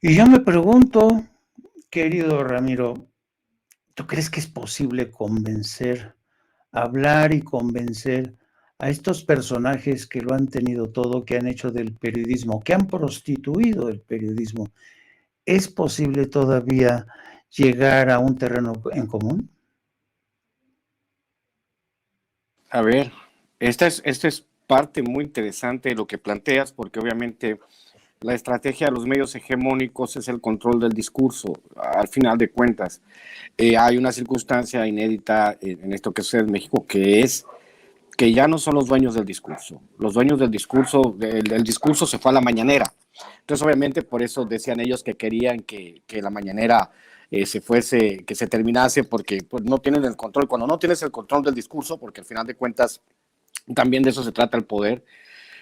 Y yo me pregunto, querido Ramiro, ¿tú crees que es posible hablar y convencer a estos personajes que lo han tenido todo, que han hecho del periodismo, que han prostituido el periodismo? ¿Es posible todavía llegar a un terreno en común? A ver, esta es parte muy interesante de lo que planteas, porque obviamente la estrategia de los medios hegemónicos es el control del discurso, al final de cuentas. Hay una circunstancia inédita en esto que sucede en México, que es que ya no son los dueños del discurso. Los dueños del discurso, el discurso se fue a la mañanera. Entonces, obviamente, por eso decían ellos que querían que la mañanera se fuese, que se terminase, porque pues, no tienen el control. Cuando no tienes el control del discurso, porque al final de cuentas también de eso se trata el poder,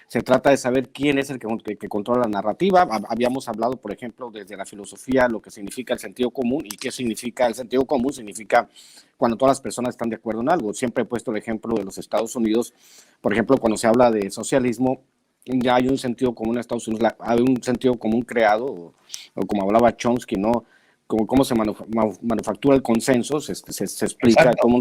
se trata de saber quién es el que controla la narrativa. Habíamos hablado, por ejemplo, desde la filosofía, lo que significa el sentido común. ¿Y qué significa el sentido común? Significa cuando todas las personas están de acuerdo en algo. Siempre he puesto el ejemplo de los Estados Unidos. Por ejemplo, cuando se habla de socialismo, ya hay un sentido común en Estados Unidos, hay un sentido común creado, o como hablaba Chomsky, ¿no? Como cómo se manufactura el consenso, se explica. Exacto. Cómo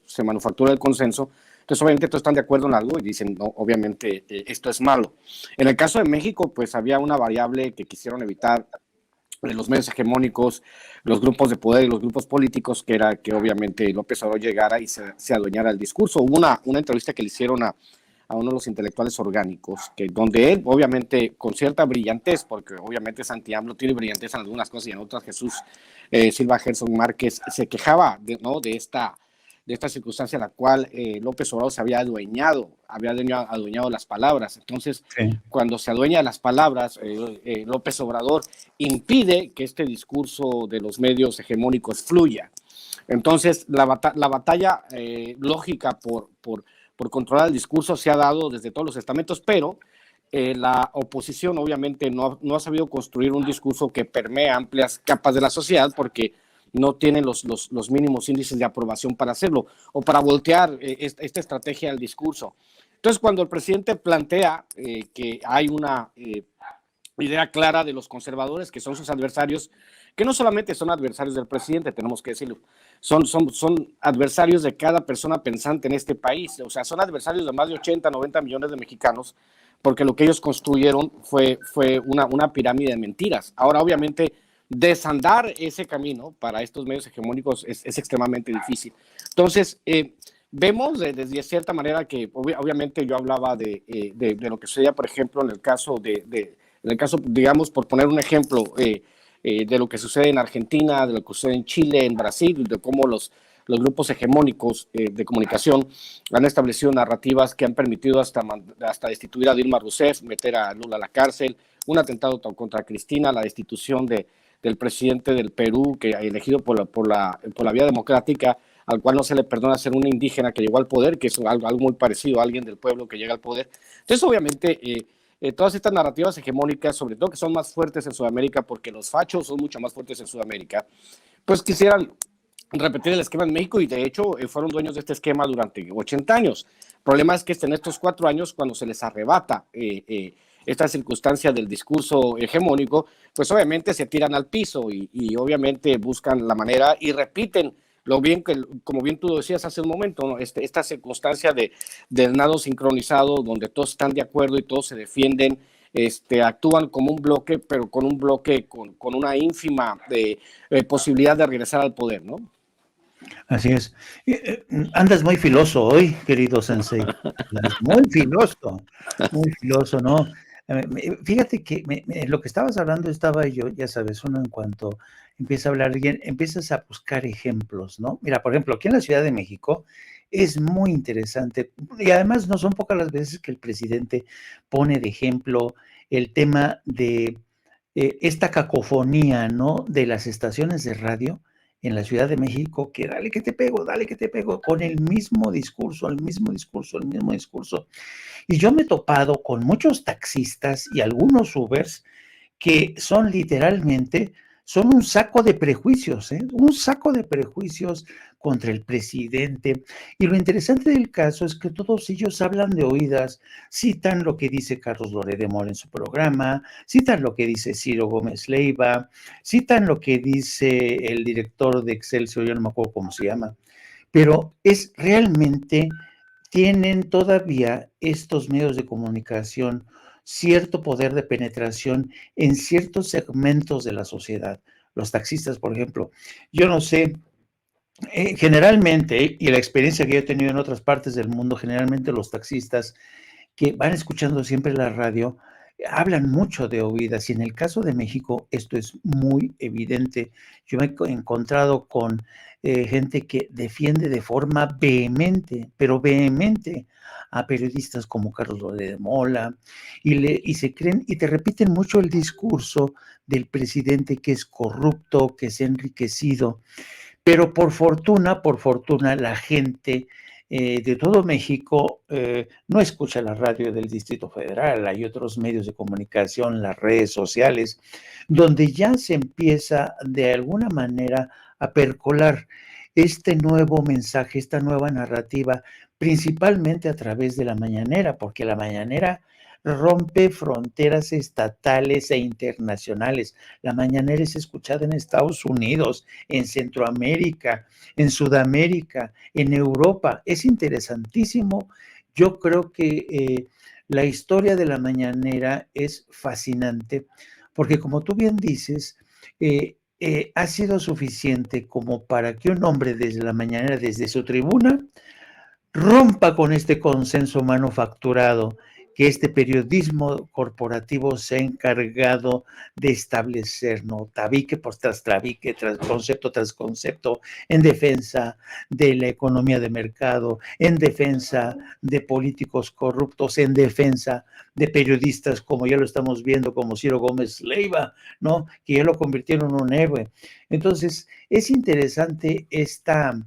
se manufactura el consenso. Entonces, obviamente, todos están de acuerdo en algo y dicen, no, obviamente, esto es malo. En el caso de México, pues había una variable que quisieron evitar los medios hegemónicos, los grupos de poder y los grupos políticos, que era que obviamente López Obrador llegara y se adueñara del discurso. Hubo una entrevista que le hicieron a uno de los intelectuales orgánicos, donde él, obviamente, con cierta brillantez, porque obviamente Santi AMLO tiene brillantez en algunas cosas y en otras Jesús Silva Herzog Márquez se quejaba de esta circunstancia en la cual López Obrador se había adueñado las palabras. Entonces, sí, cuando se adueña de las palabras, López Obrador impide que este discurso de los medios hegemónicos fluya. Entonces, la batalla lógica por controlar el discurso se ha dado desde todos los estamentos, pero la oposición obviamente no ha sabido construir un discurso que permee amplias capas de la sociedad, porque no tienen los mínimos índices de aprobación para hacerlo o para voltear esta estrategia del discurso. Entonces, cuando el presidente plantea que hay una idea clara de los conservadores, que son sus adversarios, que no solamente son adversarios del presidente, tenemos que decirlo, son adversarios de cada persona pensante en este país, o sea, son adversarios de más de 80, 90 millones de mexicanos, porque lo que ellos construyeron fue una pirámide de mentiras. Ahora, obviamente, desandar ese camino para estos medios hegemónicos es extremadamente difícil. Entonces, vemos desde cierta manera que obviamente yo hablaba de lo que sucedía, por ejemplo, en el caso, digamos, por poner un ejemplo, de lo que sucede en Argentina, de lo que sucede en Chile, en Brasil, de cómo los grupos hegemónicos de comunicación han establecido narrativas que han permitido hasta destituir a Dilma Rousseff, meter a Lula a la cárcel, un atentado contra Cristina, la destitución del presidente del Perú, que elegido por la vía democrática, al cual no se le perdona ser un indígena que llegó al poder, que es algo muy parecido a alguien del pueblo que llega al poder. Entonces, obviamente, todas estas narrativas hegemónicas, sobre todo que son más fuertes en Sudamérica, porque los fachos son mucho más fuertes en Sudamérica, pues quisieran repetir el esquema en México, y de hecho fueron dueños de este esquema durante 80 años. El problema es que en estos 4 años, cuando se les arrebata esta circunstancia del discurso hegemónico, pues obviamente se tiran al piso y obviamente buscan la manera y repiten lo bien que, como bien tú decías hace un momento, ¿no? Esta circunstancia del nado sincronizado, donde todos están de acuerdo y todos se defienden, actúan como un bloque, pero con un bloque con una ínfima posibilidad de regresar al poder, ¿no? Así es. Andas muy filoso hoy, querido Sensei. Muy filoso, ¿no? Fíjate que lo que estabas hablando estaba yo, ya sabes, uno en cuanto empieza a hablar alguien, empiezas a buscar ejemplos, ¿no? Mira, por ejemplo, aquí en la Ciudad de México es muy interesante, y además no son pocas las veces que el presidente pone de ejemplo el tema de esta cacofonía, ¿no? De las estaciones de radio en la Ciudad de México, que dale que te pego, con el mismo discurso. Y yo me he topado con muchos taxistas y algunos Ubers que son literalmente, son un saco de prejuicios, un saco de prejuicios contra el presidente. Y lo interesante del caso es que todos ellos hablan de oídas, citan lo que dice Carlos Loret de Mola en su programa, citan lo que dice Ciro Gómez Leiva, citan lo que dice el director de Excelsior, yo no me acuerdo cómo se llama, pero es realmente, tienen todavía estos medios de comunicación cierto poder de penetración en ciertos segmentos de la sociedad. Los taxistas, por ejemplo, yo no sé, generalmente, y la experiencia que yo he tenido en otras partes del mundo, generalmente los taxistas que van escuchando siempre la radio, hablan mucho de oídas, y en el caso de México esto es muy evidente. Yo me he encontrado con gente que defiende de forma vehemente, pero vehemente, a periodistas como Carlos Loret de Mola, y se creen, y te repiten mucho el discurso del presidente que es corrupto, que se ha enriquecido, pero por fortuna, la gente de todo México no escucha la radio del Distrito Federal, hay otros medios de comunicación, las redes sociales, donde ya se empieza de alguna manera a percolar este nuevo mensaje, esta nueva narrativa, principalmente a través de la mañanera, porque la mañanera rompe fronteras estatales e internacionales. La mañanera es escuchada en Estados Unidos, en Centroamérica, en Sudamérica, en Europa. Es interesantísimo. Yo creo que la historia de la mañanera es fascinante, porque como tú bien dices, ha sido suficiente como para que un hombre desde la mañanera, desde su tribuna, rompa con este consenso manufacturado que este periodismo corporativo se ha encargado de establecer, ¿no? Tabique tabique, tras concepto, en defensa de la economía de mercado, en defensa de políticos corruptos, en defensa de periodistas, como ya lo estamos viendo, como Ciro Gómez Leiva, ¿no? Que ya lo convirtieron en un héroe. Entonces, es interesante esta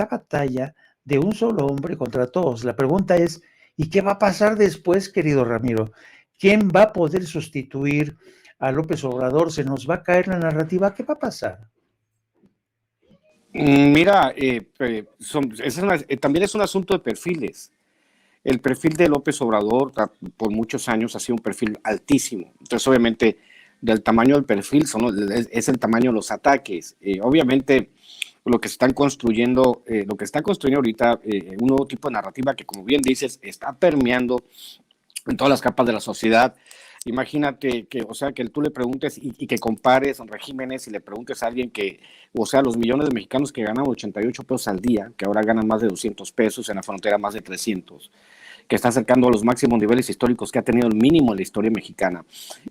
batalla de un solo hombre contra todos. La pregunta es, ¿y qué va a pasar después, querido Ramiro? ¿Quién va a poder sustituir a López Obrador? ¿Se nos va a caer la narrativa? ¿Qué va a pasar? Mira, también es un asunto de perfiles. El perfil de López Obrador por muchos años ha sido un perfil altísimo. Entonces, obviamente, del tamaño del perfil es el tamaño de los ataques. Obviamente, lo que están construyendo, lo que está construyendo ahorita, un nuevo tipo de narrativa que, como bien dices, está permeando en todas las capas de la sociedad. Imagínate que, o sea, que tú le preguntes y que compares regímenes y le preguntes a alguien que, o sea, los millones de mexicanos que ganan 88 pesos al día, que ahora ganan más de 200 pesos, en la frontera más de 300, que está acercando a los máximos niveles históricos que ha tenido el mínimo en la historia mexicana.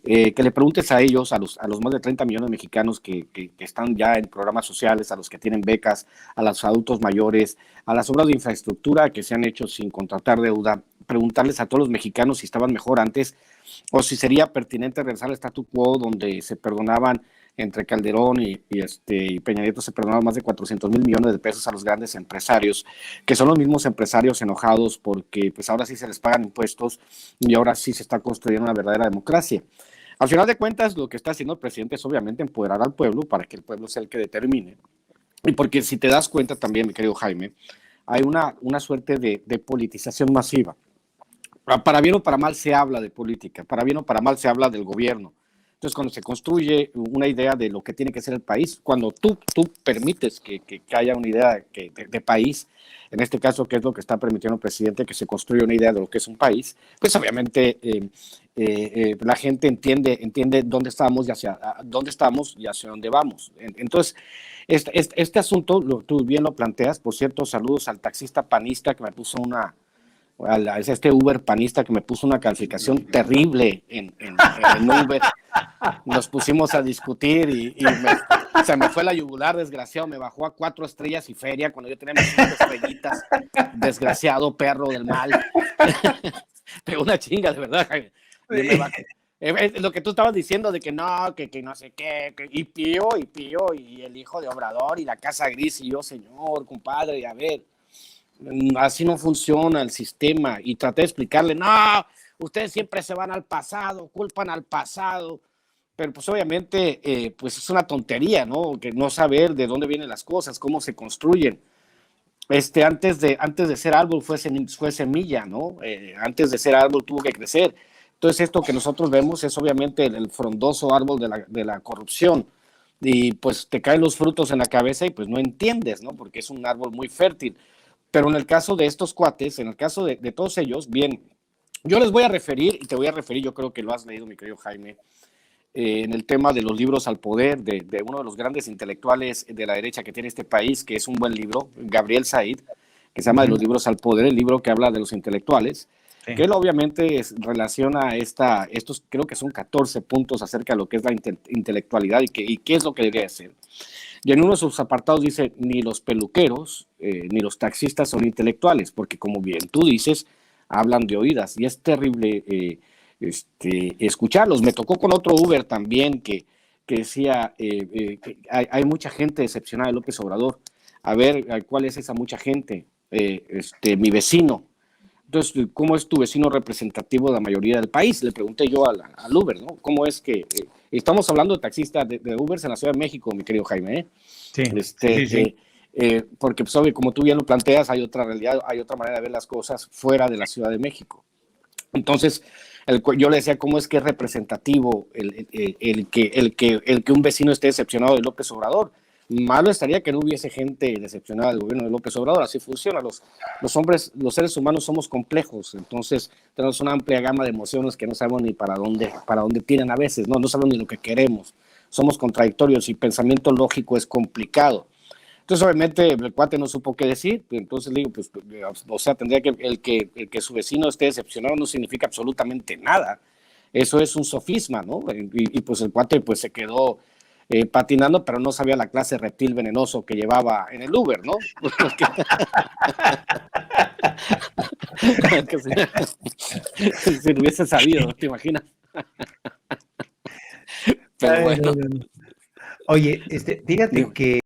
Que le preguntes a ellos, a los más de 30 millones de mexicanos que están ya en programas sociales, a los que tienen becas, a los adultos mayores, a las obras de infraestructura que se han hecho sin contratar deuda, preguntarles a todos los mexicanos si estaban mejor antes o si sería pertinente regresar al statu quo donde se perdonaban entre Calderón y Peña Nieto, se perdonaron más de 400,000 millones de pesos a los grandes empresarios, que son los mismos empresarios enojados porque pues ahora sí se les pagan impuestos y ahora sí se está construyendo una verdadera democracia. Al final de cuentas, lo que está haciendo el presidente es obviamente empoderar al pueblo para que el pueblo sea el que determine. Y porque si te das cuenta también, mi querido Jaime, hay una suerte de politización masiva. Para bien o para mal se habla de política, para bien o para mal se habla del gobierno. Entonces, cuando se construye una idea de lo que tiene que ser el país, cuando tú permites que haya una idea de país, en este caso, que es lo que está permitiendo el presidente, que se construya una idea de lo que es un país, pues obviamente la gente entiende dónde estamos y hacia dónde vamos. Entonces, este asunto, tú bien lo planteas. Por cierto, saludos al taxista panista que me puso este Uber panista que me puso una calificación terrible en Uber. Nos pusimos a discutir y se me fue la yugular, desgraciado, me bajó a 4 estrellas y feria cuando yo tenía mis 5 estrellitas, desgraciado perro del mal. Pegó una chinga, de verdad, Jaime. Lo que tú estabas diciendo de que no, que no sé qué, y Pío, y el hijo de Obrador, y la casa gris, y yo, señor, compadre, a ver, así no funciona el sistema, y traté de explicarle, no, ustedes siempre se van al pasado, culpan al pasado, pero pues obviamente pues es una tontería, ¿no? Que no saber de dónde vienen las cosas, cómo se construyen. antes de ser árbol fue semilla, ¿no? Antes de ser árbol tuvo que crecer. Entonces esto que nosotros vemos es obviamente el frondoso árbol de la corrupción, y pues te caen los frutos en la cabeza y pues no entiendes, ¿no? Porque es un árbol muy fértil. Pero en el caso de estos cuates, en el caso de todos ellos, bien, yo les voy a referir, y te voy a referir, yo creo que lo has leído, mi querido Jaime, en el tema de los libros al poder, de uno de los grandes intelectuales de la derecha que tiene este país, que es un buen libro, Gabriel Said, que se llama De los libros al poder, el libro que habla de los intelectuales, sí, que él obviamente relaciona estos, creo que son 14 puntos acerca de lo que es la intelectualidad y qué es lo que debería ser. Y en uno de sus apartados dice, ni los peluqueros ni los taxistas son intelectuales, porque como bien tú dices, hablan de oídas, y es terrible escucharlos. Me tocó con otro Uber también que decía, que hay mucha gente decepcionada de López Obrador. A ver, ¿cuál es esa mucha gente? Mi vecino. Entonces, ¿cómo es tu vecino representativo de la mayoría del país? Le pregunté yo al Uber, ¿no? ¿Cómo es que estamos hablando de taxistas de Ubers en la Ciudad de México, mi querido Jaime? Sí, sí. Porque, pues, obvio, como tú bien lo planteas, hay otra realidad, hay otra manera de ver las cosas fuera de la Ciudad de México. Entonces, yo le decía, ¿cómo es que es representativo el que un vecino esté decepcionado de López Obrador? Malo estaría que no hubiese gente decepcionada del gobierno de López Obrador. Así funciona. Los hombres, los seres humanos somos complejos, entonces tenemos una amplia gama de emociones que no sabemos ni para dónde tienen a veces, no sabemos ni lo que queremos. Somos contradictorios y pensamiento lógico es complicado. Entonces, obviamente, el cuate no supo qué decir. Entonces le digo, pues, o sea, tendría que el que su vecino esté decepcionado no significa absolutamente nada. Eso es un sofisma, ¿no? Y pues el cuate pues se quedó patinando, pero no sabía la clase de reptil venenoso que llevaba en el Uber, ¿no? Si lo hubiese sabido, ¿te imaginas? Pero bueno. No. Oye, fíjate que